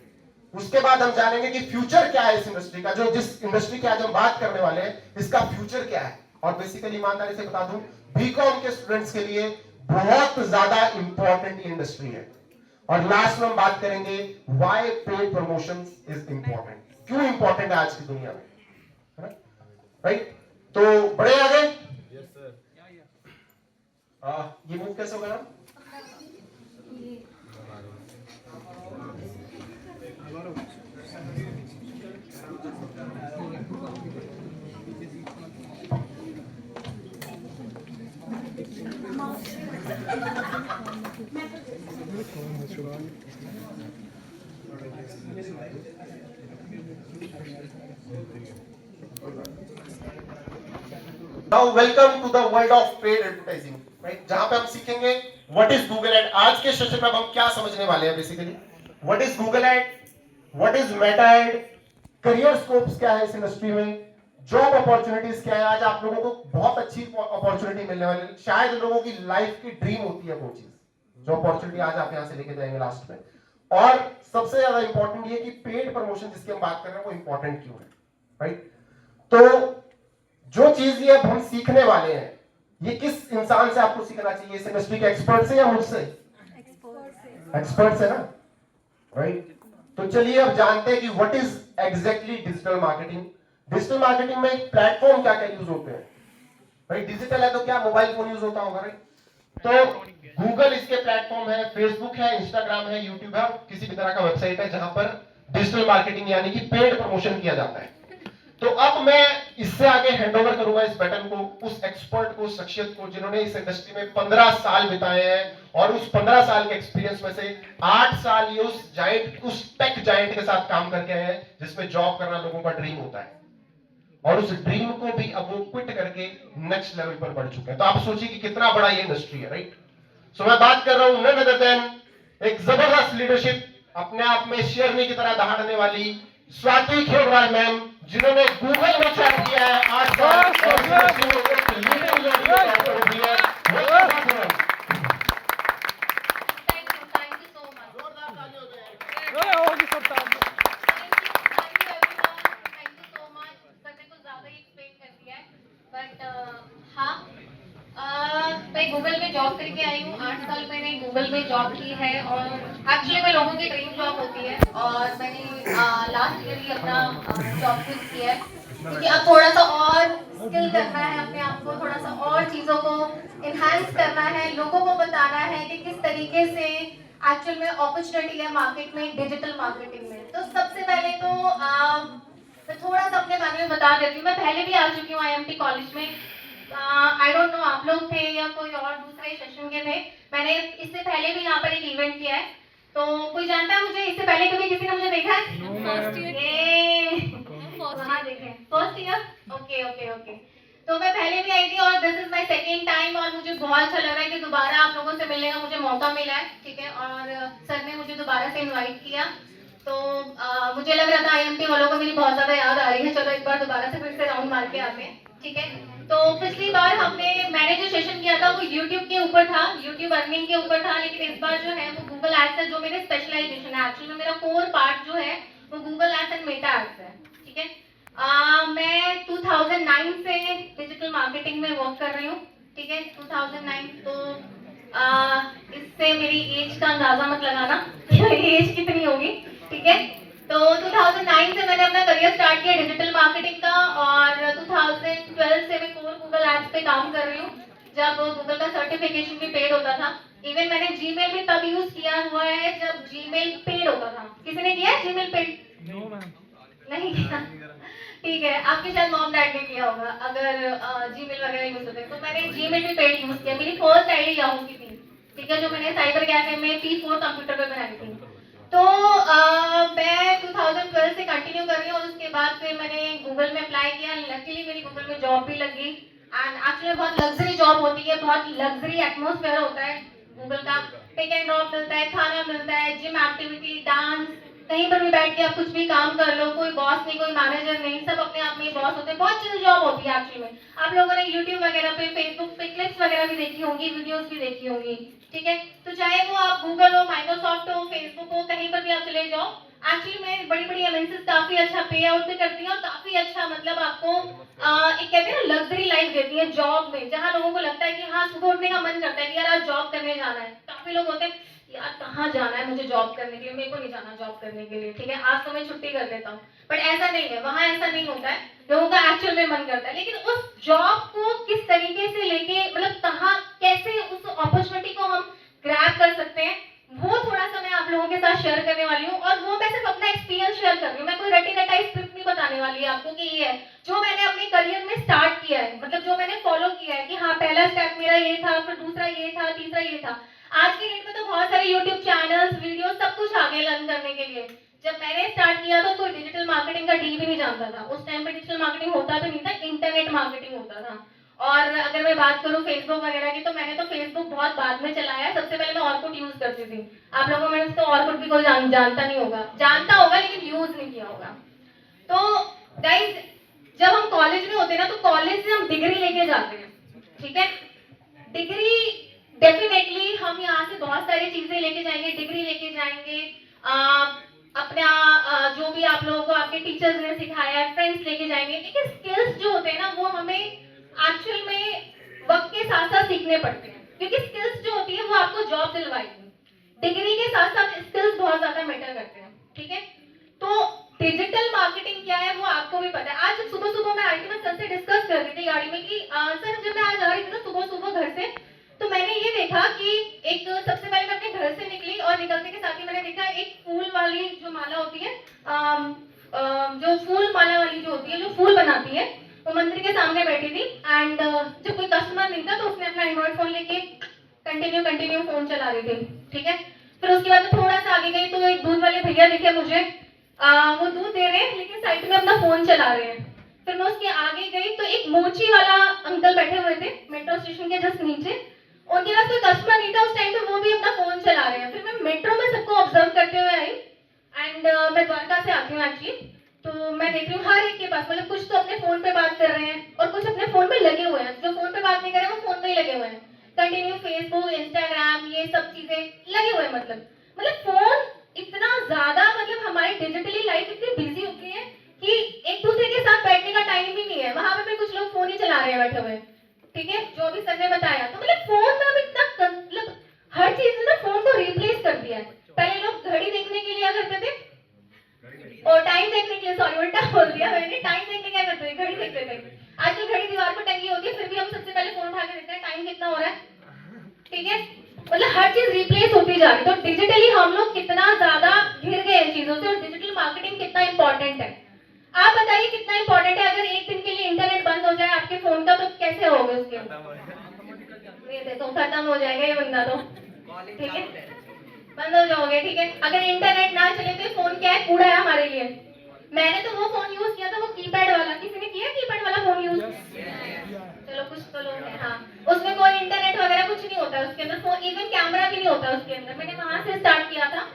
उसके बाद हम जानेंगे कि फ्यूचर क्या है इस इंडस्ट्री का, जो जिस इंडस्ट्री की आज हम बात करने वाले हैं इसका फ्यूचर क्या है। और बेसिकली ईमानदारी से बता दूं, बीकॉम के स्टूडेंट्स के लिए बहुत ज्यादा इंपॉर्टेंट इंडस्ट्री है। और लास्ट में हम बात करेंगे why paid promotions is important, क्यों इंपॉर्टेंट है आज की दुनिया में, राइट। तो बड़े आगे ये मूव कैसे होगा ना, Now welcome to the world of paid advertising, right? जहां पे हम सीखेंगे what is Google Ad। आज के सेशन में हम क्या समझने वाले हैं basically, what is Google Ad, what is Meta Ad, career scopes क्या है इस इंडस्ट्री में, जॉब अपॉर्चुनिटीज क्या है। आज आप लोगों को बहुत अच्छी अपॉर्चुनिटी मिलने वाली है, शायद लोगों की लाइफ की ड्रीम होती है वो चीज, जो अपॉर्चुनिटी आज आप यहां से लेके जाएंगे लास्ट में। और सबसे ज्यादा इंपॉर्टेंट ये कि पेड प्रमोशन जिसकी हम बात कर रहे हैं वो इंपॉर्टेंट क्यों है, राइट। तो जो चीज ये हम सीखने वाले हैं ये किस इंसान से आपको सीखना चाहिए, इस इंडस्ट्री के एक्सपर्ट से या मुझसे, एक्सपर्ट से ना, राइट। तो चलिए अब जानते हैं कि what is exactly digital marketing. Digital marketing में एक प्लेटफॉर्म क्या क्या यूज होते हैं, राइट। डिजिटल है तो क्या मोबाइल फोन यूज होता होगा, राइट। तो गूगल इसके प्लेटफॉर्म है, फेसबुक है, इंस्टाग्राम है, यूट्यूब है, किसी भी तरह का वेबसाइट है जहां पर डिजिटल मार्केटिंग यानी कि पेड प्रमोशन किया जाता है। तो अब मैं इससे आगे हैंडओवर करूंगा इस बैटन को उस एक्सपर्ट को, शख्सियत को जिन्होंने इस इंडस्ट्री में 15 साल बिताए हैं और उस 15 साल के एक्सपीरियंस में से 8 साल ये उस टेक जायंट के साथ काम करके आए हैं जिसमें जॉब करना लोगों का ड्रीम होता है और उस ड्रीम को भी अब वो क्विट करके नेक्स्ट लेवल पर बढ़ चुके हैं। तो आप सोचिए कि कितना बड़ा ये इंडस्ट्री है, राइट। सो मैं बात कर रहा हूं नन अदर देन एक जबरदस्त लीडरशिप अपने आप में शेरनी की तरह दहाड़ने वाली स्वाति खेरवाल मैम, जिन्होंने गूगल में ज्वाइन किया है 8 साल और यूनिवर्सिटी में एक लीडिंग लेडी के तौर पर उभरी है। Thank you so much. जोरदार ताली हो जाए। होगी सब ताली। Thank you so much. Sir ने कुछ ज़्यादा ही explain कर दिया है, but हाँ, मैं गूगल में जॉब करके आई हूँ। 8 साल मैंने गूगल में जॉब की है और एक्चुअली में लोगों की ड्रीम जॉब होती है और मैंने लास्ट ईयर ही अपना जॉब क्विट किया है क्योंकि अब थोड़ा सा और स्किल करना है, अपने आप को थोड़ा सा और चीज़ों को इन्हांस करना है, लोगों को बताना है कि किस तरीके से एक्चुअल में अपॉर्चुनिटी है मार्केट में, डिजिटल मार्केटिंग में। तो सबसे पहले तो मैं थोड़ा सा अपने बारे में बता देती हूँ। मैं पहले भी आ चुकी हूँ IMT कॉलेज में। आई डोंट नो आप लोग थे या कोई और दूसरे सेशन के थे। मैंने इससे पहले भी यहाँ पर एक इवेंट किया है, तो कोई जानता है मुझे? इससे पहले कभी किसी ने मुझे देखा है? वहाँ देखे first year. Okay okay okay. तो मैं पहले भी आई थी और this is my second time और मुझे बहुत अच्छा लग रहा है कि दोबारा आप लोगों से मिलने का मुझे मौका मिला है। ठीक है, और सर ने मुझे दोबारा से इनवाइट किया, तो मुझे लग रहा था IMT वालों को मेरी बहुत ज़्यादा याद आ रही है, चलो एक बार दोबारा से फिर से राउंड मार के आते हैं। ठीक है, तो पिछली बार मैंने जो सेशन किया था वो YouTube के ऊपर था, YouTube अर्निंग के ऊपर था, लेकिन इस बार जो है वो गूगल एड्स है, जो मेरे स्पेशलाइजेशन है। एक्चुअली मेरा कोर पार्ट जो है वो Google ads and Meta ads है। ठीक है, मैं 2009 से डिजिटल मार्केटिंग में वर्क कर रही हूँ। ठीक है, 2009, तो इससे मेरी एज का अंदाजा मत लगाना एज कितनी होगी। ठीक है, तो 2009 से मैंने अपना करियर स्टार्ट किया डिजिटल मार्केटिंग का और 2012 से मैं कोर गूगल एड्स पे काम कर रही हूँ, जब गूगल का सर्टिफिकेशन भी पेड होता था। इवन मैंने जीमेल भी तब यूज किया हुआ है जब जीमेल पेड होता था। किसी ने किया है जीमेल पेड? No ma'am. नहीं किया? ठीक है, आपके शायद मॉम डैड ने किया होगा अगर जीमेल वगैरह यूज होते। तो मैंने जीमेल भी पेड यूज किया। मेरी फर्स्ट आईडी याहू की थी। ठीक है, जो मैंने साइबर कैफे में P4 कंप्यूटर पे बनाई थी। तो मैं 2012 से कंटिन्यू कर रही हूँ और उसके बाद फिर मैंने गूगल में अप्लाई किया। लकीली मेरी गूगल में जॉब भी लगी एंड एक्चुअली बहुत लग्जरी जॉब होती है, बहुत लग्जरी एटमॉस्फेयर होता है गूगल का। पिक एंड ड्रॉप मिलता है, खाना मिलता है, जिम एक्टिविटी, डांस, कहीं पर भी बैठ के आप कुछ भी काम कर लो, कोई बॉस नहीं, कोई मैनेजर नहीं, सब अपने आप में बॉस होते हैं। बहुत चिल जॉब होती है एक्चुअली में। आप लोगों ने YouTube वगैरह पे, Facebook पे क्लिप्स वगैरह भी देखी होंगी, वीडियोस भी देखी होंगी। ठीक है, तो चाहे वो आप गूगल हो, माइक्रोसॉफ्ट हो, फेसबुक हो, कहीं पर भी आप चले जाओ, एक्चुअली में बड़ी बड़ी MNCs काफी अच्छा पे आउट भी करती हैं और काफी अच्छा मतलब आपको एक कहते हैं ना लग्जरी लाइफ देती है जॉब में, जहाँ लोगों को लगता है कि हाँ सुबह उठने का मन करता है कि यार आज जॉब करने जाना है। काफी लोग होते हैं यार कहाँ जाना है मुझे जॉब करने के लिए, मेरे को नहीं जाना जॉब करने के लिए। ठीक है, आज तो मैं छुट्टी कर लेता हूँ, बट ऐसा नहीं है, वहाँ ऐसा नहीं होता है। लोगों का एक्चुअल में मन करता है, लेकिन उस जॉब को किस तरीके से लेके मतलब कहाँ कैसे उस अपॉर्चुनिटी को हम ग्रैब कर सकते हैं, वो थोड़ा सा मैं आप लोगों के साथ शेयर करने वाली हूँ। और वो मैं सिर्फ अपना एक्सपीरियंस शेयर कर रही हूँ, मैं कोई रटी रटाई स्क्रिप्ट नहीं बताने वाली है आपको कि ये है जो मैंने अपने करियर में स्टार्ट किया है, मतलब जो मैंने फॉलो किया है कि हाँ पहला स्टेप मेरा ये था, फिर दूसरा ये था, तीसरा ये था। आज की डेट में तो बहुत सारे YouTube चैनल्स, वीडियो सब कुछ आ गए लर्न करने के लिए। जब मैंने स्टार्ट किया था तो डिजिटल मार्केटिंग का डी भी नहीं जानता था। उस टाइम पे डिजिटल मार्केटिंग होता भी नहीं था, इंटरनेट मार्केटिंग होता था। और अगर मैं बात करूँ फेसबुक वगैरह की, तो मैंने तो फेसबुक बहुत बाद में चलाया है। सबसे पहले मैं ऑर्कुट यूज करती थी। आप लोगों में तो ऑर्कुट भी कोई जानता नहीं होगा, जानता होगा लेकिन यूज नहीं किया होगा। तो गाइज जब हम कॉलेज में होते हैं ना, तो कॉलेज से हम डिग्री लेके जाते हैं। ठीक है, डिग्री डेफिनेटली हम यहाँ से बहुत सारी चीजें लेके जाएंगे, डिग्री लेके जाएंगे, अपना जो भी आप लोगों को आपके टीचर्स ने सिखाया है, फ्रेंड्स लेके जाएंगे। लेकिन स्किल्स जो होते हैं ना वो हमें एक्चुअल में वक्त के साथ साथ सीखने पड़ते हैं, क्योंकि स्किल्स जो होती है वो आपको जॉब दिलवाएगी। डिग्री के साथ साथ स्किल्स बहुत ज्यादा मैटर करते हैं। ठीक है, तो डिजिटल मार्केटिंग क्या है वो आपको भी पता है। आज सुबह सुबह मैं आई थी, मैं सर से डिस्कस कर रही थी गाड़ी में कि सर जब मैं आज आ रही थी ना सुबह सुबह घर से, तो मैंने ये देखा कि एक सबसे पहले मैं अपने घर से निकली और निकलने के साथ ही मैंने देखा एक फूल वाली जो माला होती है, जो फूल माला वाली जो होती है, जो फूल बनाती है, वो मंदिर के सामने बैठी थी। एंड जब कोई कस्टमर नहीं था तो उसने अपना एंड्रॉइड फोन लेके कंटिन्यू फोन चला रही थी। ठीक है, फिर उसके बाद मैं थोड़ा सा आगे गई तो एक दूध वाले भैया दिखे मुझे, वो दूध दे रहे हैं लेकिन साइड में अपना फोन चला रहे हैं। फिर मैं उसके आगे गई तो एक मोची वाला अंकल बैठे हुए थे मेट्रो स्टेशन के जस्ट नीचे, उनके पास कोई कस्टमर नहीं था उस टाइम पे, वो भी अपना फोन चला रहे हैं। फिर मैं मेट्रो में सबको ऑब्जर्व करते हुए आई एंड मैं द्वारका से आती हूँ एक्चुअली, तो मैं देख रही हूँ हर एक के पास मतलब कुछ तो अपने फोन पे बात कर रहे हैं और कुछ अपने फोन पे लगे हुए हैं। जो फोन पे बात नहीं कर रहे हैं वो फोन पे ही लगे हुए हैं, कंटिन्यू फेसबुक इंस्टाग्राम ये सब चीजें लगे हुए हैं। मतलब फोन इतना ज्यादा मतलब हमारी डिजिटली लाइफ इतनी बिजी हो गई है कि एक दूसरे के साथ बैठने का टाइम भी नहीं है। वहां पे भी कुछ लोग फोन ही चला रहे हैं बैठे हुए, ठीक है, जो भी सर ने बताया। तो मतलब फोन में अब इतना मतलब हर चीज ने ना फोन को रिप्लेस कर दिया है। पहले लोग घड़ी देखने के लिए क्या करते थे, और टाइम देखने के लिए, सॉरी उल्टा बोल दिया मैंने, टाइम देखने क्या करते थे, घड़ी देखते थे। आजकल घड़ी दीवार पर टंगी होती है, फिर भी हम सबसे पहले फोन उठा के देखते हैं टाइम कितना हो रहा है, ठीक है। मतलब हर चीज रिप्लेस होती जा रही है। तो डिजिटली हम लोग कितना ज्यादा घिर गए इन चीजों से, और डिजिटल मार्केटिंग कितना इंपॉर्टेंट है। आप बताइए कितना इंपॉर्टेंट है। अगर एक दिन के लिए इंटरनेट बंद हो जाए आपके फोन का तो कैसे होगे उसके, ये देखो खत्म हो जाएगा ये बंदा तो, ठीक है, बंद हो जाओगे, ठीक है। अगर इंटरनेट ना चले तो फोन क्या है, कूड़ा है हमारे लिए। मैंने तो वो फोन यूज किया था, वो कीपैड वाला। किसी ने किया कीपैड वाला फोन यूज? चलो कुछ तो लोग हैं, हाँ। उसमें कोई इंटरनेट वगैरह कुछ नहीं होता उसके अंदर, फोन इवन कैमरा भी नहीं होता उसके अंदर। मैंने वहां से स्टार्ट किया था,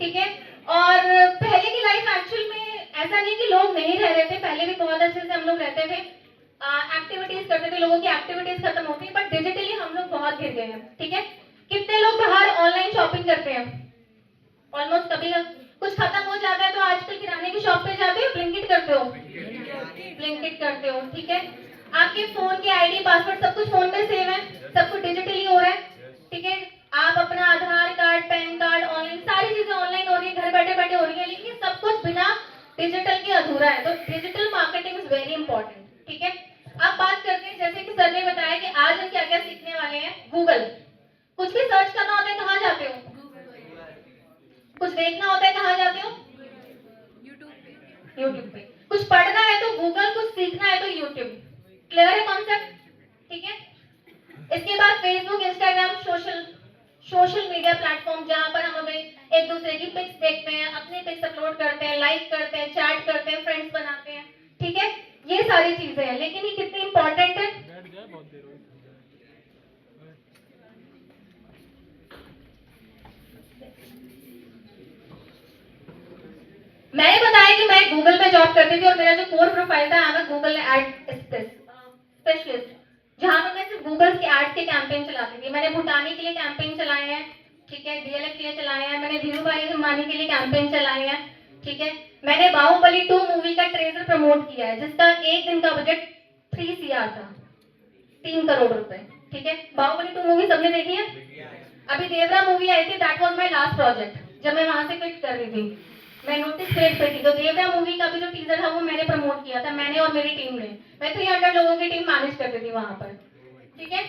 ठीक है। और पहले की लाइफ एक्चुअल में ऐसा नहीं कि लोग नहीं रह रहे थे, पहले भी बहुत अच्छे से हम लोग रहते थे, एक्टिविटीज करते थे, लोगों की एक्टिविटीज खत्म होती है, बट डिजिटली हम लोग बहुत गिर गए हैं, ठीक है। कितने लोग बाहर ऑनलाइन शॉपिंग करते हैं? ऑलमोस्ट कभी कुछ खत्म हो जाता है तो आजकल किराने की शॉप पे जाते हो, ब्लिंकिट करते हो, ब्लिंकिट करते हो, ठीक है। आपके फोन के आईडी पासवर्ड सब कुछ फोन में सेव है, सब कुछ डिजिटली हो रहा है, ठीक है। आप अपना आधार कार्ड, पैन कार्ड, ऑनलाइन सारी चीजें ऑनलाइन हो रही है, घर बैठे बैठे हो रही है, लेकिन सब कुछ बिना डिजिटल के अधूरा है। तो digital marketing is very important, ठीक है। अब बात करते हैं, जैसे कि सर ने बताया कि आज हम क्या क्या सीखने वाले हैं। गूगल, कुछ भी सर्च करना होता है कहाँ जाते हो? कुछ देखना होता है कहाँ जाते हो? यूट्यूब पे। कुछ पढ़ना है तो गूगल, कुछ सीखना है तो यूट्यूब। क्लियर है कॉन्सेप्ट, ठीक है। इसके बाद Facebook, Instagram, social media platform, जहां पर हम अभी एक दूसरे की पिक्स देखते हैं, अपने पिक्स अपलोड करते हैं, लाइक करते हैं, चैट करते हैं, फ्रेंड्स बनाते हैं, ठीक है। ये सारी चीजें हैं, लेकिन ये कितनी इंपॉर्टेंट है? मैंने बताया कि मैं गूगल पे जॉब करती थी और मेरा जो कोर प्रोफाइल था, मैं गूगल एड स्पेशलिस्ट, जहां पर मैं सिर्फ गूगल के एड के कैंपेन चलाती थी। मैंने भूटानी के लिए कैंपेन चलाए हैं, ठीक है, डीएलएफ के लिए चलाए हैं, मैंने धीरू भाई अंबानी के लिए कैंपेन चलाए हैं, ठीक है। मैंने बाहुबली 2 मूवी का ट्रेलर प्रमोट किया है, जिसका एक दिन का बजट 3 CR था, 3 करोड़ रुपए, ठीक है। बाहुबली 2 मूवी सबने देखी है? अभी देवरा मूवी आई थी, that was my last project, जब मैं वहां से क्विट कर रही थी, मैं नोटिस पीरियड पे थी। तो देवरा मूवी का भी जो टीजर था वो मैंने प्रमोट किया था, मैंने और मेरी टीम ने। मैं 300 लोगों की टीम मैनेज करती थी वहां पर, ठीक है।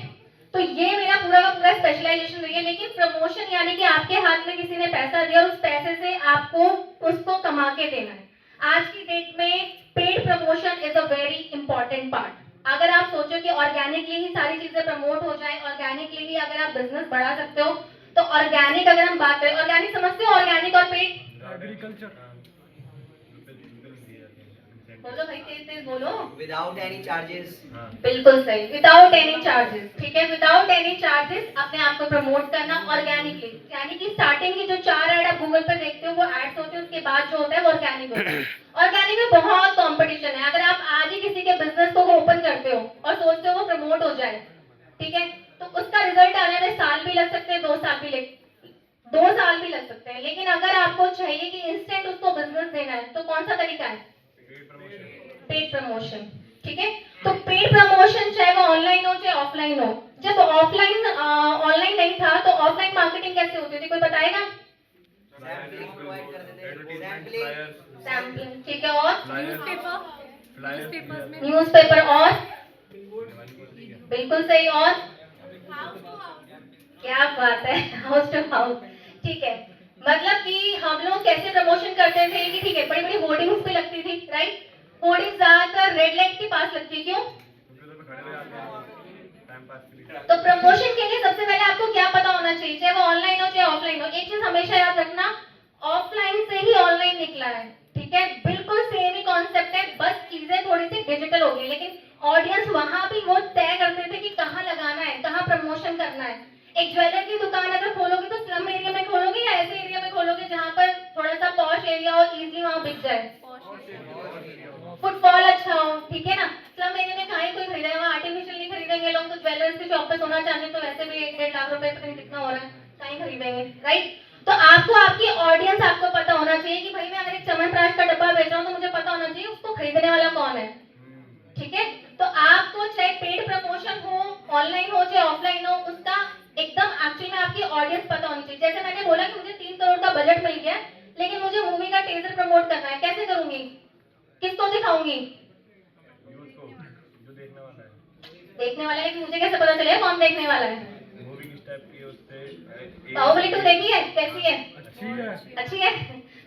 तो ये मेरा पूरा का पूरा स्पेशलाइजेशन रही है। लेकिन प्रमोशन यानी कि आपके हाथ में किसी ने पैसा दिया और उस पैसे से आपको उसको कमा के देना है। आज की डेट में paid promotion is a very important part. अगर आप सोचो कि ऑर्गेनिकली ही सारी चीजें प्रमोट हो जाए, ऑर्गेनिकली ही अगर आप बिजनेस बढ़ा सकते हो, तो ऑर्गेनिक अगर हम बात करें, ऑर्गेनिक समझते हो? ऑर्गेनिक और पेड बोलो भाई, तेज तेज बोलो। Without any charges. बिल्कुल सही, विदाउट एनी चार्जेस, ठीक है। विदाउट एनी चार्जेस अपने आप को प्रमोट करना ऑर्गेनिकली, यानी कि स्टार्टिंग की जो 4 ऐड आप गूगल पे देखते हो वो एड्स होते हैं, उसके बाद जो होता है वो ऑर्गेनिक होता है। ऑर्गेनिक में बहुत कंपटीशन है। अगर आप आज ही किसी के बिजनेस को ओपन करते हो और सोचते हो वो प्रमोट हो जाए, ठीक है, तो उसका रिजल्ट आने में साल भी लग सकते हैं, 2 साल भी लग सकते हैं। लेकिन अगर आपको चाहिए कि इंस्टेंट उसको बिजनेस देना है, तो कौन सा तरीका है? पेड प्रमोशन, ठीक है। तो पेड प्रमोशन चाहे वो ऑनलाइन हो चाहे ऑफलाइन हो। जब ऑफलाइन ऑनलाइन नहीं था तो ऑफलाइन मार्केटिंग कैसे होती थी, कोई बताएगा? सैम्पलिंग, ठीक है। और न्यूज़पेपर और बिल्कुल सही, और क्या बात है, हाउस टू हाउस, ठीक है। मतलब कि हम लोग कैसे प्रमोशन करते थे कि ठीक है, बड़ी बड़ी होर्डिंग्स पे लगती थी, राइट। होर्डिंग्स ज्यादातर रेड लाइट के पास लगती है, क्यों? तो प्रमोशन के लिए सबसे पहले आपको क्या पता होना चाहिए, चाहे वो ऑनलाइन हो चाहे ऑफलाइन हो। एक चीज हमेशा याद रखना, ऑफलाइन से ही ऑनलाइन निकला है, ठीक है। बिल्कुल सेम ही कॉन्सेप्ट है, बस चीजें थोड़ी सी डिजिटल हो गई, लेकिन ऑडियंस वहां भी वो तय करते थे कि कहाँ लगाना है, कहाँ प्रमोशन करना है। एक ज्वेलर की दुकान अगर खोलोगे तो स्लम एरिया में खोलोगे या ऐसे एरिया में खोलोगे जहाँ पर थोड़ा सा पॉश एरिया और इजीली वहाँ बिक जाए, फुटफॉल अच्छा हो, ठीक है ना। स्लम एरिया में कहीं कोई खरीदेगा, वहाँ आर्टिफिशियल नहीं खरीदेंगे लोग, तो ज्वेलर्स की शॉप पे सोना चांदी तो वैसे भी 1-1.5 लाख रुपए पता नहीं कितना हो रहा है, कहीं खरीदेंगे, राइट। तो आपको आपकी ऑडियंस आपको पता होना चाहिए कि भाई मैं अगर एक च्यवनप्राश का डब्बा बेच रहा हूँ तो मुझे पता होना चाहिए उसको खरीदने वाला कौन है, ठीक है। तो आपको चाहे पेड प्रमोशन हो, ऑनलाइन हो चाहे ऑफलाइन हो, उसका एकदम एक्चुअली में आपकी ऑडियंस पता होनी चाहिए। जैसे मैंने बोला कि मुझे 3 करोड़ का बजट मिल गया लेकिन मुझे मूवी का टीजर प्रमोट करना है, कैसे करूंगी, किसको दिखाऊंगी? देखने वाला है कि मुझे कैसे पता चलेगा कौन देखने वाला है? बाहुबली 2 देखी है, कैसी है? अच्छी है।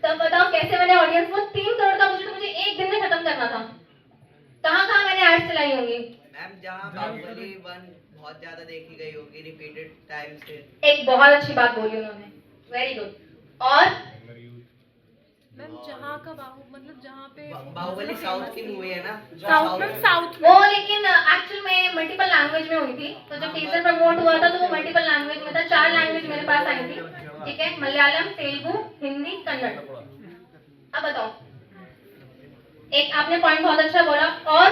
तो अब बताओ कैसे मैंने ऑडियंस को 3 करोड़ का बजट मुझे एक दिन में खत्म करना था, कहाँ मैंने एड्स चलाई होंगी? मैम जहाँ बाहुबली 1 बहुत ज्यादा देखी गई होगी रिपीटेड टाइम से। एक बहुत अच्छी बात बोली उन्होंने, वेरी गुड। और मैम जहाँ का मतलब जहाँ पे बाहुबली साउथ की मूवी है ना, साउथ वो लेकिन एक्चुअल में मल्टीपल लैंग्वेज में हुई थी, तो जब टीजर प्रमोट हुआ था तो वो मल्टीपल लैंग्वेज में था, 4 लैंग्वेज मेरे पास आई थी, ठीक है, मलयालम, तेलुगु, हिंदी, कन्नड़। अब बताओ, एक आपने पॉइंट बहुत अच्छा बोला। और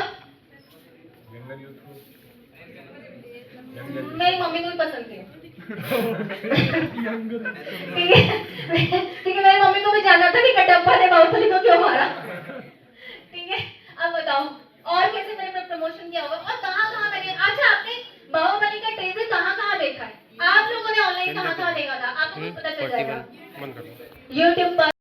मेरी मम्मी को भी पसंद थी ठीक है, मेरी मम्मी को भी जानना था कि कटप्पा ने बाहुबली को क्यों मारा, ठीक है। अब बताओ और कैसे मैंने प्रमोशन किया होगा और कहाँ मैंने, अच्छा आपने बाहुबली का ट्रेलर कहाँ देखा है? आप लोगों ने ऑनलाइन कहाँ देखा था? आपको कुछ पता चल जाएगा।